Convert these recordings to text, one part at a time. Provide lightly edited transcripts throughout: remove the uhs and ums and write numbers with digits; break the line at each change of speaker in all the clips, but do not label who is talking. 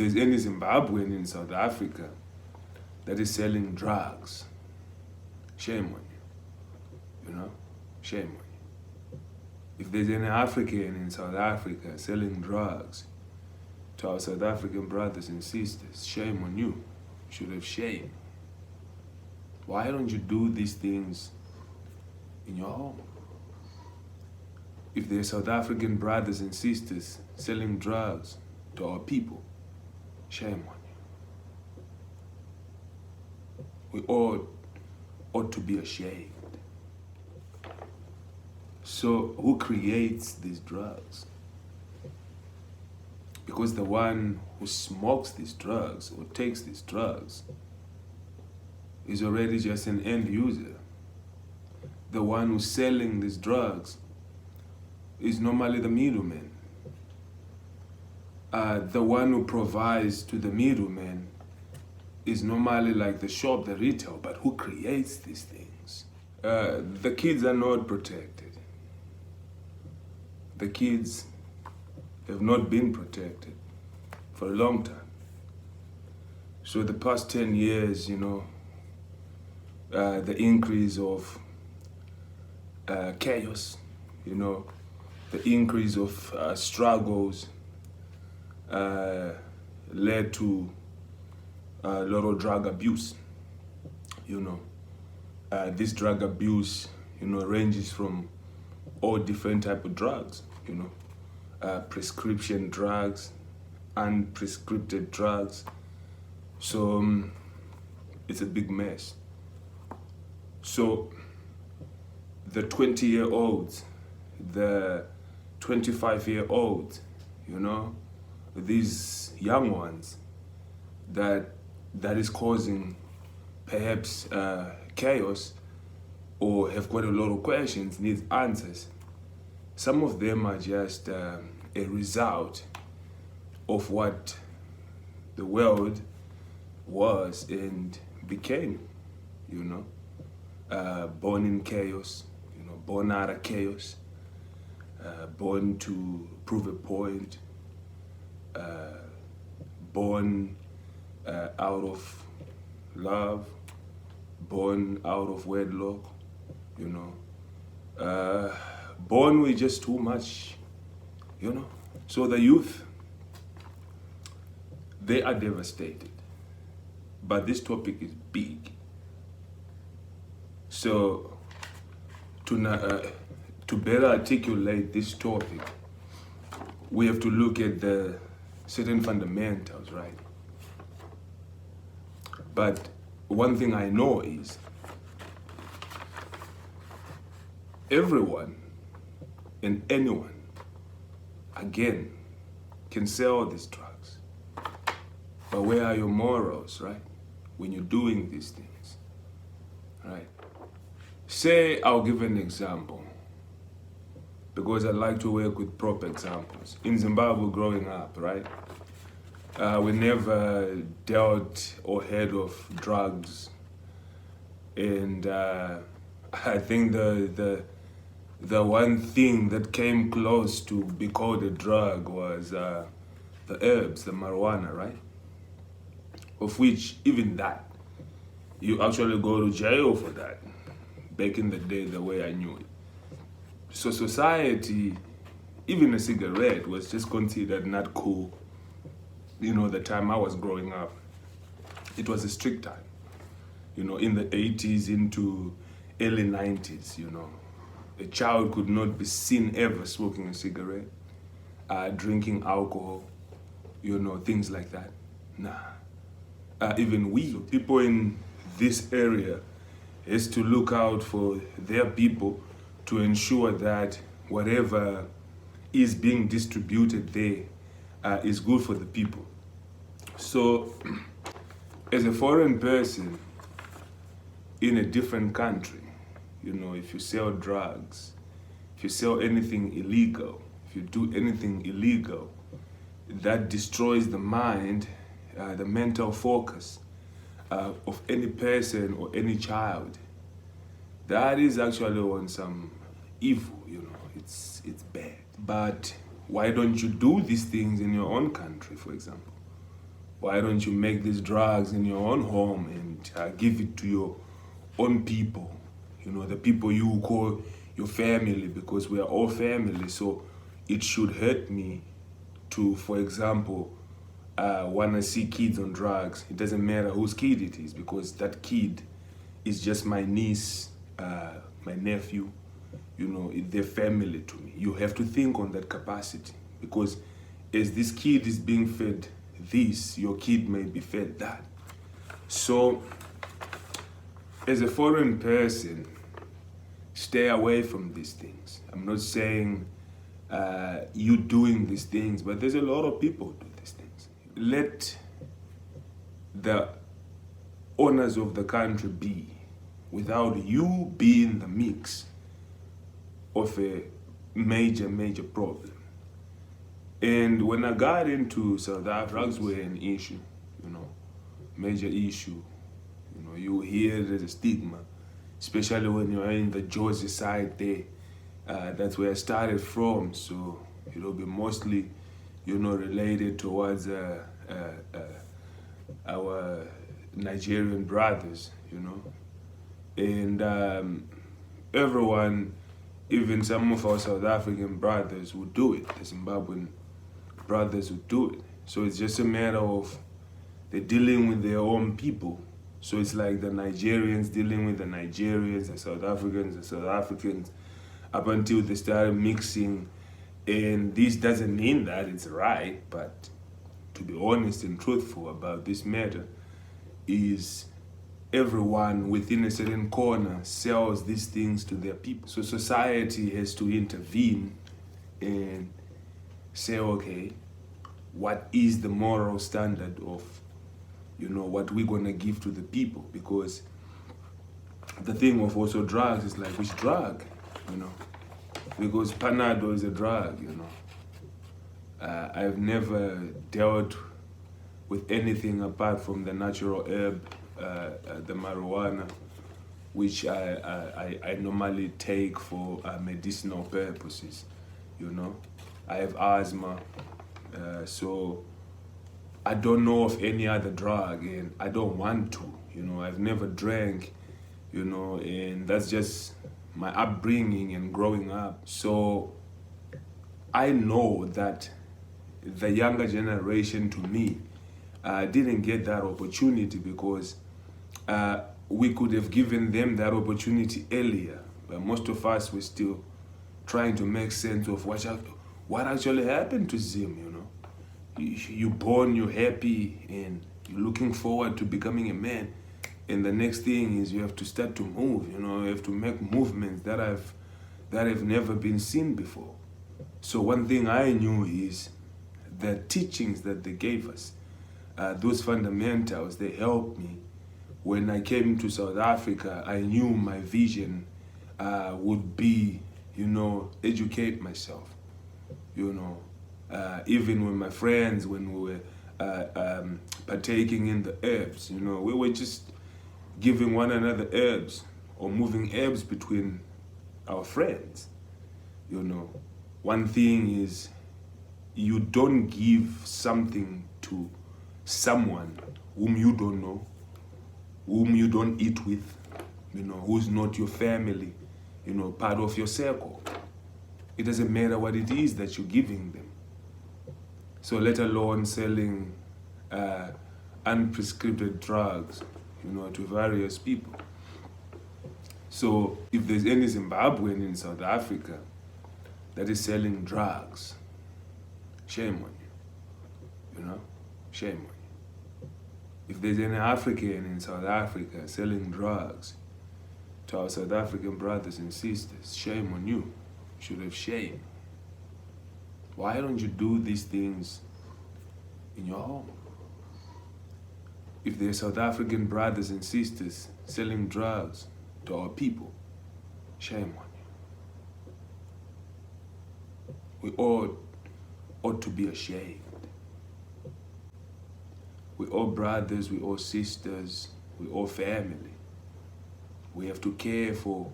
there's any Zimbabwean in South Africa that is selling drugs, shame on you, shame on you. If there's any African in South Africa selling drugs to our South African brothers and sisters, shame on you. You should have shame. Why don't you do these things in your home? If there's South African brothers and sisters selling drugs to our people, shame on you. We all ought to be ashamed. So who creates these drugs? Because the one who smokes these drugs or takes these drugs is already just an end user. The one who's selling these drugs is normally the middleman. The one who provides to the middleman is normally like the shop, the retail, but who creates these things? The kids are not protected. The kids have not been protected for a long time. So the past 10 years, the increase of chaos, the increase of struggles led to a lot of drug abuse. This drug abuse, ranges from all different type of drugs, prescription drugs, unprescripted drugs. So it's a big mess. So the 20-year-olds, the 25-year-olds, these young ones that is causing perhaps chaos or have got a lot of questions, need answers. Some of them are just a result of what the world was and became, born in chaos, born out of chaos, born to prove a point, born out of love, born out of wedlock, born with just too much, So the youth, they are devastated. But this topic is big. So to better articulate this topic, we have to look at the certain fundamentals, right? But one thing I know is everyone and anyone, again, can sell these drugs. But where are your morals, right? When you're doing these things, right? Say, I'll give an example, because I like to work with proper examples. In Zimbabwe growing up, right? We never dealt or heard of drugs. And I think the one thing that came close to be called a drug was the herbs, the marijuana, right? Of which, even that, you actually go to jail for that. Back in the day, the way I knew it. So society, even a cigarette was just considered not cool. The time I was growing up, it was a strict time. In the 80s into early 90s, a child could not be seen ever smoking a cigarette, drinking alcohol, things like that. Nah. Even we, people in this area, is to look out for their people to ensure that whatever is being distributed there is good for the people. So, as a foreign person in a different country, if you sell drugs, if you sell anything illegal, if you do anything illegal, that destroys the mind, the mental focus of any person or any child. That is actually on some evil, it's bad. But why don't you do these things in your own country, for example? Why don't you make these drugs in your own home and give it to your own people? You know, the people you call your family, because we are all family. So it should hurt me to, for example, want to see kids on drugs. It doesn't matter whose kid it is, because that kid is just my niece, my nephew. You know, they're family to me. You have to think on that capacity, because as this kid is being fed this, your kid may be fed that. So as a foreign person, stay away from these things. I'm not saying you doing these things, but there's a lot of people do these things. Let the owners of the country be, without you being the mix of a major problem. And when I got into South Africa, drugs were an issue, you know, major issue. You know, you hear there's a stigma, especially when you're in the Jersey side there. That's where I started from, so it'll be mostly, you know, related towards our Nigerian brothers, you know. And everyone, even some of our South African brothers would do it. The Zimbabwean brothers would do it. So it's just a matter of they're dealing with their own people. So it's like the Nigerians dealing with the Nigerians, the South Africans, up until they started mixing. And this doesn't mean that it's right, but to be honest and truthful about this matter is everyone within a certain corner sells these things to their people. So society has to intervene and say, okay, what is the moral standard of, you know, what we're gonna give to the people? Because the thing of also drugs is like, which drug, you know? Because Panado is a drug, you know. I've never dealt with anything apart from the natural herb, the marijuana, which I normally take for medicinal purposes, you know. I have asthma, so I don't know of any other drug, and I don't want to, you know. I've never drank, you know, and that's just my upbringing and growing up. So I know that the younger generation, to me, didn't get that opportunity, because we could have given them that opportunity earlier, but most of us were still trying to make sense of what actually happened to Zim, you know. You're born, you're happy, and you're looking forward to becoming a man. And the next thing is you have to start to move, you know, you have to make movements that have never been seen before. So one thing I knew is the teachings that they gave us, those fundamentals, they helped me. When I came to South Africa, I knew my vision would be, you know, educate myself, you know. Even with my friends, when we were partaking in the herbs, you know, we were just giving one another herbs or moving herbs between our friends, you know. One thing is, you don't give something to someone whom you don't know, whom you don't eat with, you know, who's not your family, you know, part of your circle. It doesn't matter what it is that you're giving them. So let alone selling unprescribed drugs, you know, to various people. So if there's any Zimbabwean in South Africa that is selling drugs, shame on you, you know, shame on you. If there's any African in South Africa selling drugs to our South African brothers and sisters, shame on you. You should have shame. Why don't you do these things in your home? If there's South African brothers and sisters selling drugs to our people, shame on you. We all ought to be ashamed. We're all brothers, we're all sisters, we're all family. We have to care for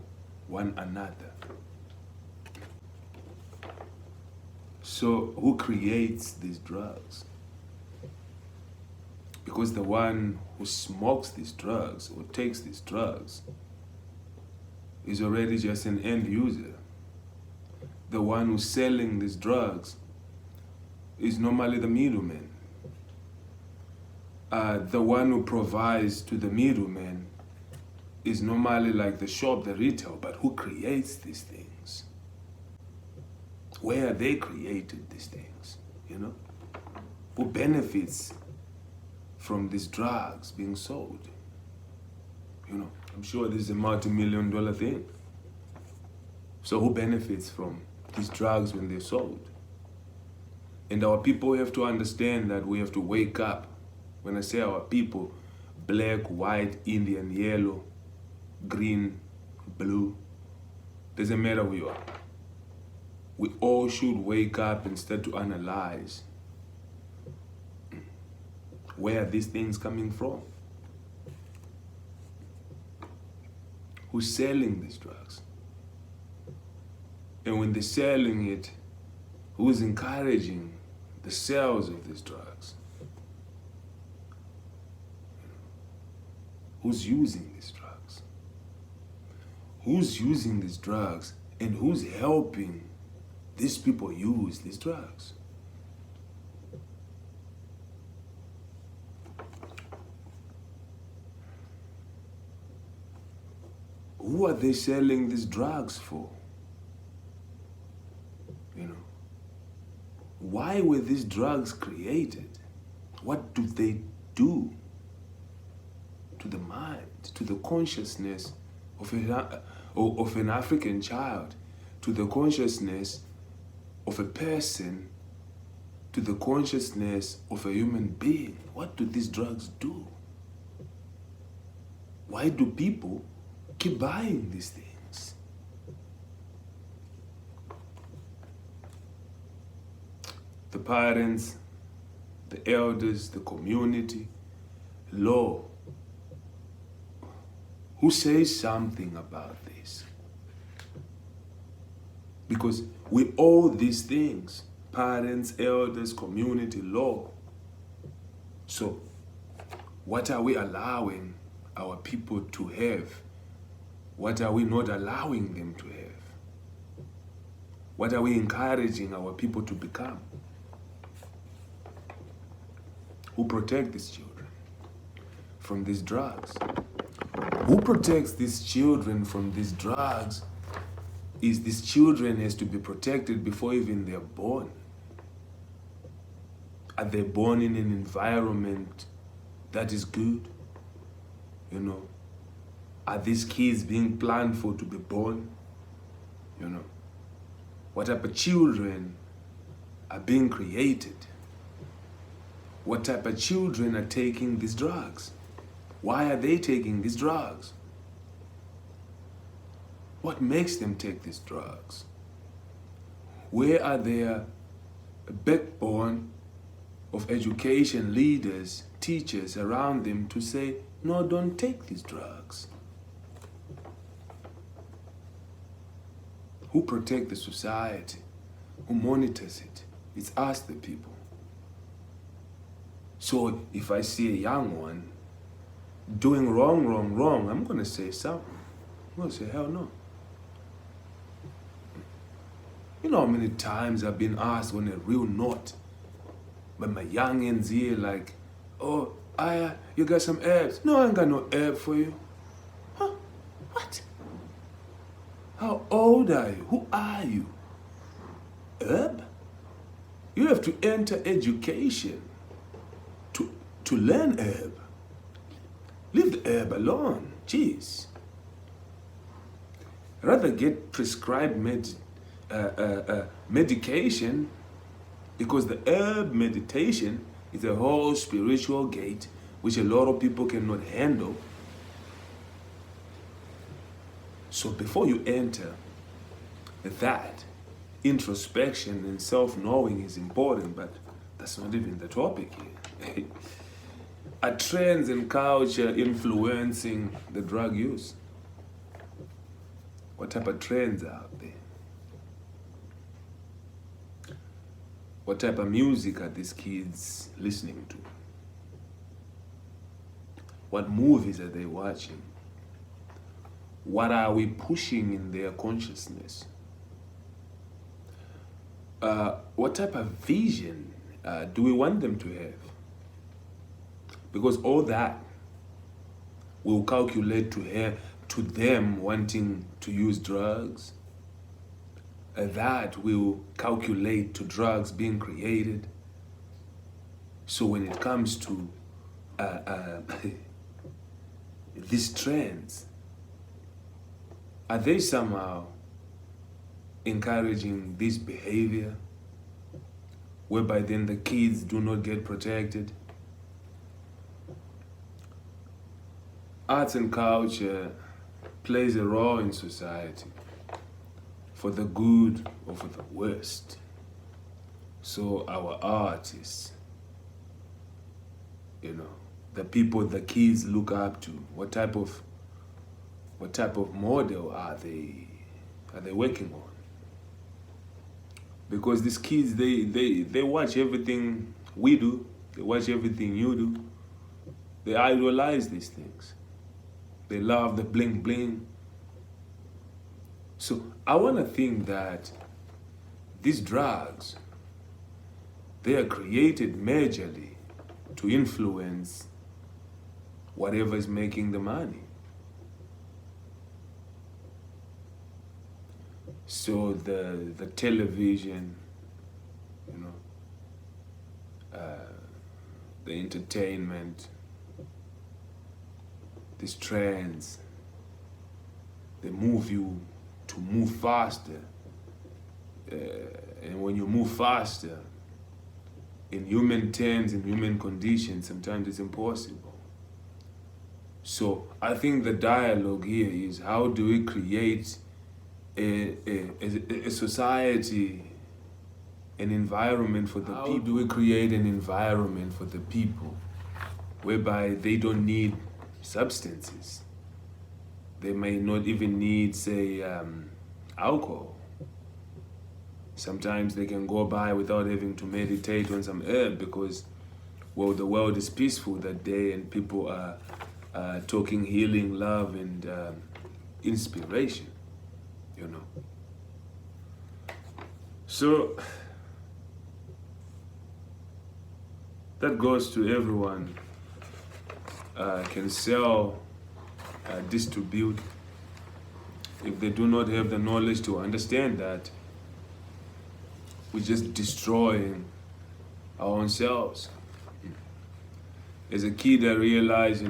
one another. So who creates these drugs? Because the one who smokes these drugs or takes these drugs is already just an end user. The one who's selling these drugs is normally the middleman. The one who provides to the middleman is normally like the shop, the retail, but who creates these things? Where they created these things, you know? Who benefits from these drugs being sold? You know, I'm sure this is a multi-million-dollar thing. So who benefits from these drugs when they're sold? And our people have to understand that we have to wake up. When I say our people, black, white, Indian, yellow, green, blue, doesn't matter who you are. We all should wake up and start to analyze where are these things coming from? Who's selling these drugs? And when they're selling it, who's encouraging the sales of these drugs? Who's using these drugs? Who's using these drugs and who's helping these people use these drugs? Who are they selling these drugs for? You know, why were these drugs created? What do they do to the mind, to the consciousness of an African child, to the consciousness of a person, to the consciousness of a human being? What do these drugs do? Why do people keep buying these things? The parents, the elders, the community, law. Who says something about this? Because we owe these things, parents, elders, community, law. So, what are we allowing our people to have? What are we not allowing them to have? What are we encouraging our people to become? Who protect these children from these drugs? Who protects these children from these drugs is these children has to be protected before even they're born. Are they born in an environment that is good? You know, are these kids being planned for to be born? You know, what type of children are being created? What type of children are taking these drugs? Why are they taking these drugs? What makes them take these drugs? Where are their backbone of education leaders, teachers around them to say, no, don't take these drugs? Who protect the society? Who monitors it? It's us, the people. So if I see a young one doing wrong, I'm going to say something. I'm going to say, hell no. You know how many times I've been asked on a real note by my youngins here, like, oh, Aya, you got some herbs? No, I ain't got no herb for you. Huh? What? How old are you? Who are you? Herb? You have to enter education to learn herb. Leave the herb alone. Jeez. Rather get prescribed medication, because the herb meditation is a whole spiritual gate which a lot of people cannot handle. So before you enter that, introspection and self-knowing is important, but that's not even the topic here. Are trends and culture influencing the drug use? What type of trends are out there? What type of music are these kids listening to? What movies are they watching? What are we pushing in their consciousness? What type of vision do we want them to have? Because all that will calculate to them wanting to use drugs. That will calculate to drugs being created. So when it comes to these trends, are they somehow encouraging this behavior whereby then the kids do not get protected? Arts and culture plays a role in society for the good or for the worst. So our artists, the people the kids look up to, what type of model are they working on? Because these kids, they watch everything we do, they watch everything you do, they idolize these things. They love the bling bling. So I want to think that these drugs, they are created majorly to influence whatever is making the money. So the television, the entertainment, these trends, they move you to move faster. And when you move faster, in human terms, in human conditions, sometimes it's impossible. So I think the dialogue here is, how do we create a society, an environment for the people? How do we create an environment for the people whereby they don't need substances? They may not even need, say, alcohol. Sometimes they can go by without having to meditate on some herb because, well, the world is peaceful that day and people are talking healing, love, and inspiration, So that goes to everyone. Can sell, distribute. If they do not have the knowledge to understand that, we're just destroying our own selves. As a kid, I realized,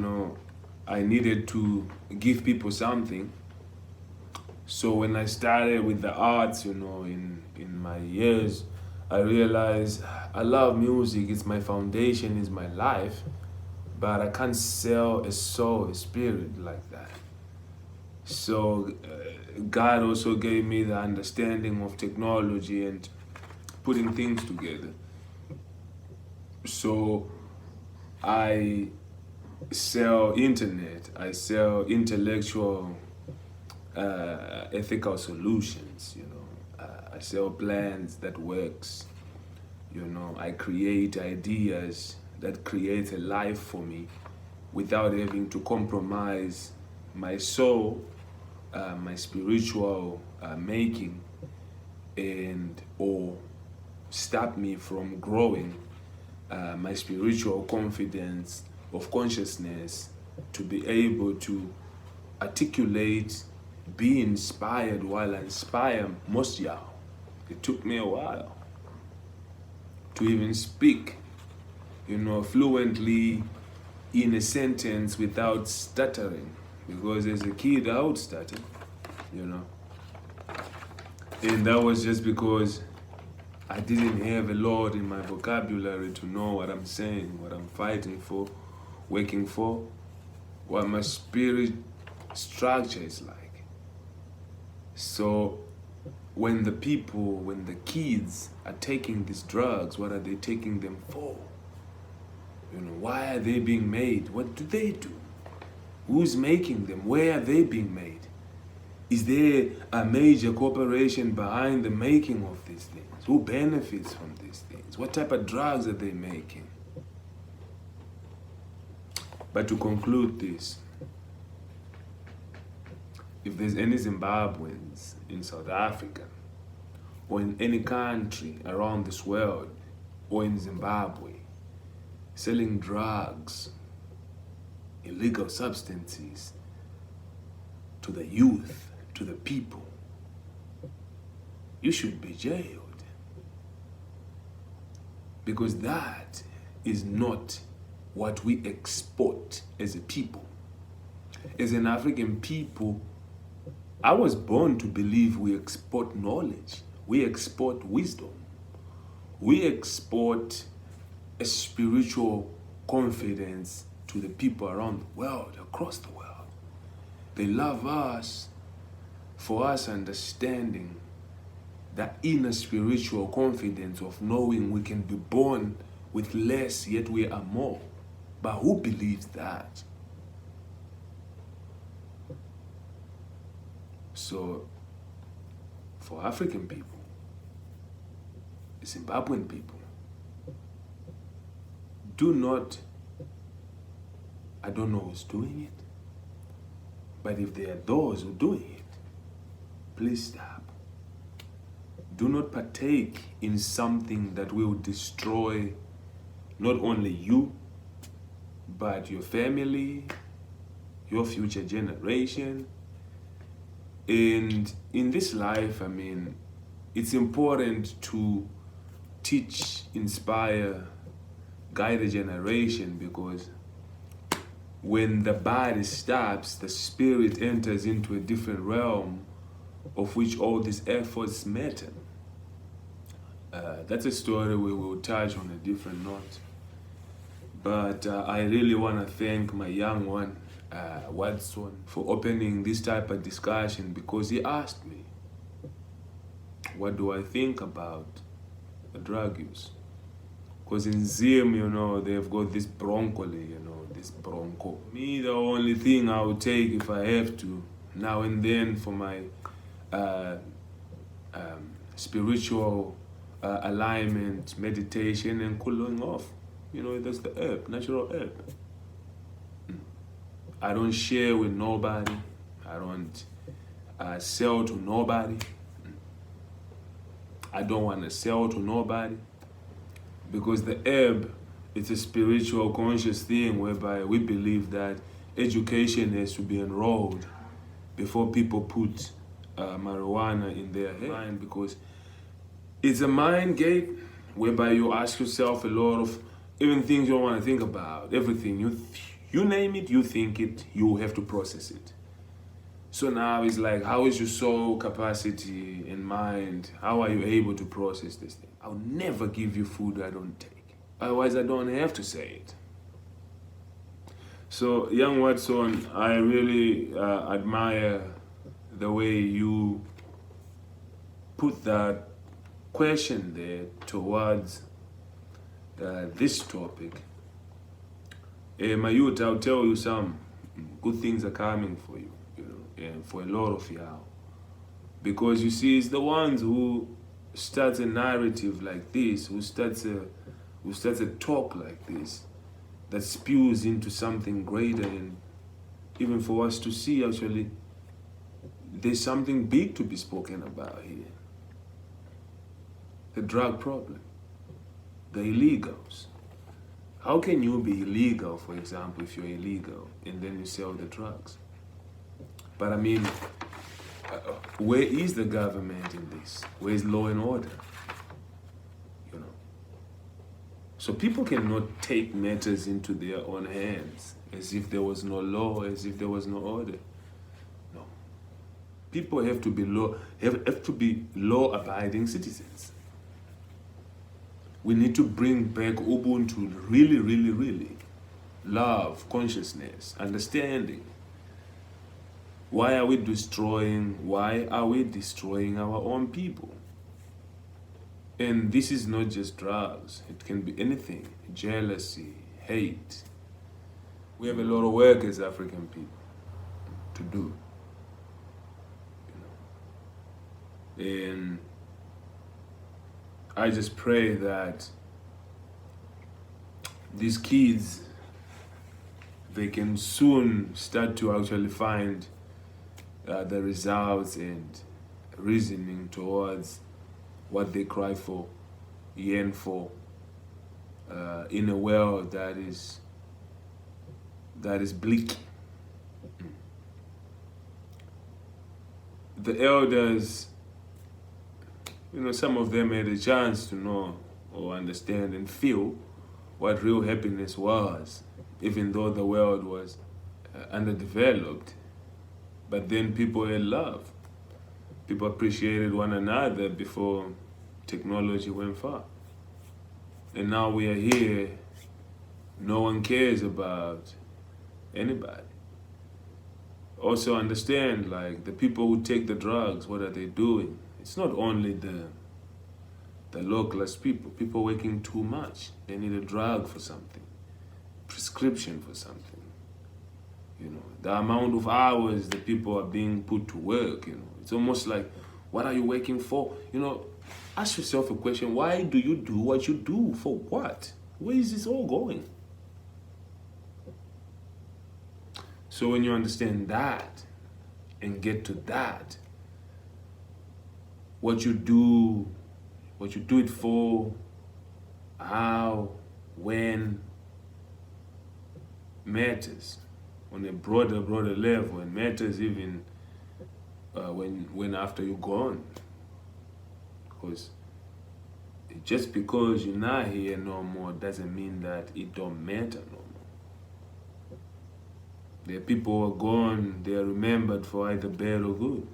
I needed to give people something. So when I started with the arts, in my years, I realized I love music. It's my foundation, it's my life. But I can't sell a soul, a spirit like that. So God also gave me the understanding of technology and putting things together. So I sell internet, I sell intellectual, ethical solutions, I sell plans that works, I create ideas that create a life for me without having to compromise my soul, my spiritual making, or stop me from growing my spiritual confidence of consciousness to be able to articulate, be inspired while I inspire most y'all. It took me a while to even speak, fluently in a sentence without stuttering, because as a kid I would stutter, and that was just because I didn't have a lot in my vocabulary to know what I'm saying, what I'm fighting for, working for, what my spirit structure is like. So when the kids are taking these drugs, what are they taking them for? Why are they being made? What do they do? Who's making them? Where are they being made? Is there a major corporation behind the making of these things? Who benefits from these things? What type of drugs are they making? But to conclude this, if there's any Zimbabweans in South Africa, or in any country around this world, or in Zimbabwe, selling drugs, illegal substances to the youth, to the people, you should be jailed. Because that is not what we export as a people. As an African people, I was born to believe we export knowledge, we export wisdom, we export a spiritual confidence to the people around the world, across the world. They love us for us understanding that inner spiritual confidence of knowing we can be born with less, yet we are more. But who believes that? So, for African people, Zimbabwean people, do not, I don't know who's doing it, but if there are those who are doing it, please stop. Do not partake in something that will destroy not only you, but your family, your future generation. And in this life, I mean, it's important to teach, inspire, guide a generation, because when the body stops, the spirit enters into a different realm of which all these efforts matter. That's a story we will touch on a different note. But I really want to thank my young one, Watson, for opening this type of discussion, because he asked me, what do I think about the drug use? Because in Zim, you know, they've got this broccoli, you know, this bronco. Me, the only thing I would take if I have to, now and then, for my spiritual alignment, meditation, and cooling off. You know, that's the herb, natural herb. I don't share with nobody. I don't sell to nobody. I don't want to sell to nobody. Because the herb, it's a spiritual conscious thing whereby we believe that education has to be enrolled before people put marijuana in their head, because it's a mind gate whereby you ask yourself a lot of even things you don't want to think about. Everything, you name it, you think it, you have to process it. So now it's like, how is your soul capacity and mind? How are you able to process this thing? I'll never give you food I don't take. Otherwise, I don't have to say it. So, young Watson, I really admire the way you put that question there towards this topic. My youth, I'll tell you some good things are coming for you, you know, and for a lot of y'all. Because you see, it's the ones who starts a narrative like this, who starts a talk like this, that spews into something greater, and even for us to see, actually, there's something big to be spoken about here. The drug problem, the illegals. How can you be illegal, for example, if you're illegal and then you sell the drugs? But I mean, where is the government in this? Where is law and order? You know. So people cannot take matters into their own hands as if there was no law, as if there was no order. No. People have to be law-abiding citizens. We need to bring back Ubuntu, really, really, really. Love, consciousness, understanding. Why are we destroying our own people? And this is not just drugs. It can be anything. Jealousy, hate. We have a lot of work as African people to do. You know. And I just pray that these kids they can soon start to actually find the results and reasoning towards what they cry for, yearn for, in a world that is bleak. The elders, some of them had a chance to know or understand and feel what real happiness was, even though the world was underdeveloped. But then people had love. People appreciated one another before technology went far. And now we are here, no one cares about anybody. Also understand, like, the people who take the drugs, what are they doing? It's not only the low class people working too much. They need a drug for something, prescription for something. The amount of hours the people are being put to work, it's almost like, what are you working for? Ask yourself a question, why do you do what you do? For what? Where is this all going? So when you understand that and get to that, what you do it for, how, when, matters on a broader level, and matters even when after you're gone. Because just because you're not here no more doesn't mean that it don't matter no more. There are people who are gone, they are remembered for either bad or good.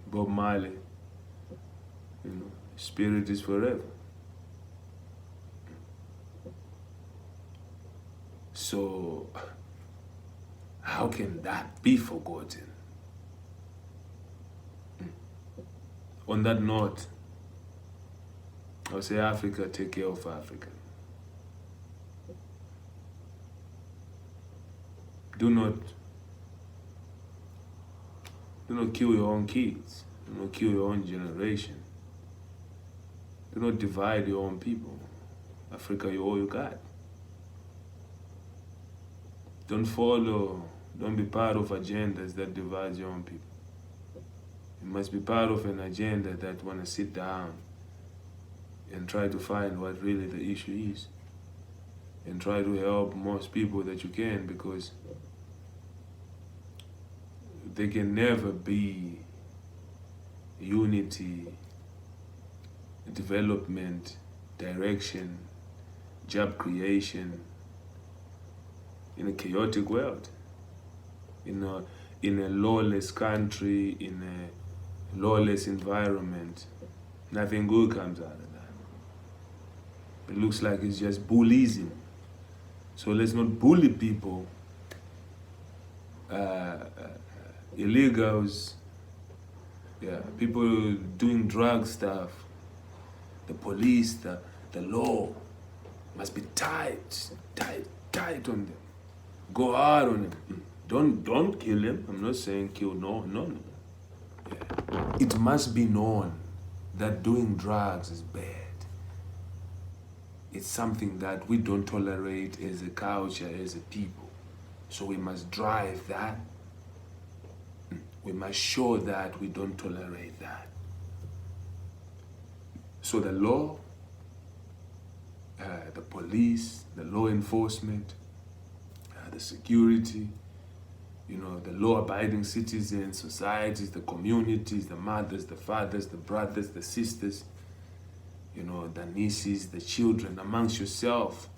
Bwanali, spirit is forever. So, how can that be forgotten? On that note, I'll say, Africa, take care of Africa. Do not kill your own kids. Do not kill your own generation. Do not divide your own people. Africa, you're all you got. Don't be part of agendas that divide your own people. You must be part of an agenda that want to sit down and try to find what really the issue is, and try to help most people that you can, because there can never be unity, development, direction, job creation in a chaotic world, in a lawless country, in a lawless environment. Nothing good comes out of that. It looks like it's just bullyism. So let's not bully people, illegals, people doing drug stuff. The police, the law must be tight on them. Go hard on them. Don't kill them. I'm not saying kill, no. Yeah. It must be known that doing drugs is bad. It's something that we don't tolerate as a culture, as a people. So we must drive that. We must show that we don't tolerate that. So the law, the police, the law enforcement, the security, the law-abiding citizens, societies, the communities, the mothers, the fathers, the brothers, the sisters, the nieces, the children, amongst yourself,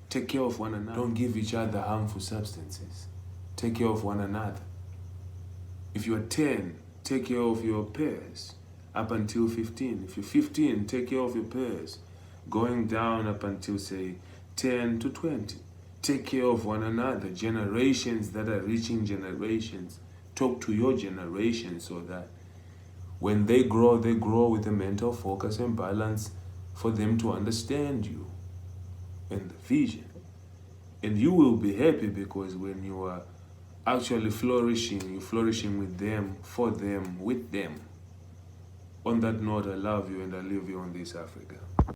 take care of one another. Don't give each other harmful substances. Take care of one another. If you're 10, take care of your peers up until 15. If you're 15, take care of your peers, going down up until, say, 10 to 20. Take care of one another. Generations that are reaching generations. Talk to your generation so that when they grow with a mental focus and balance for them to understand you and the vision. And you will be happy, because when you are actually flourishing, you're flourishing with them, for them, with them. On that note, I love you and I leave you on this, Africa.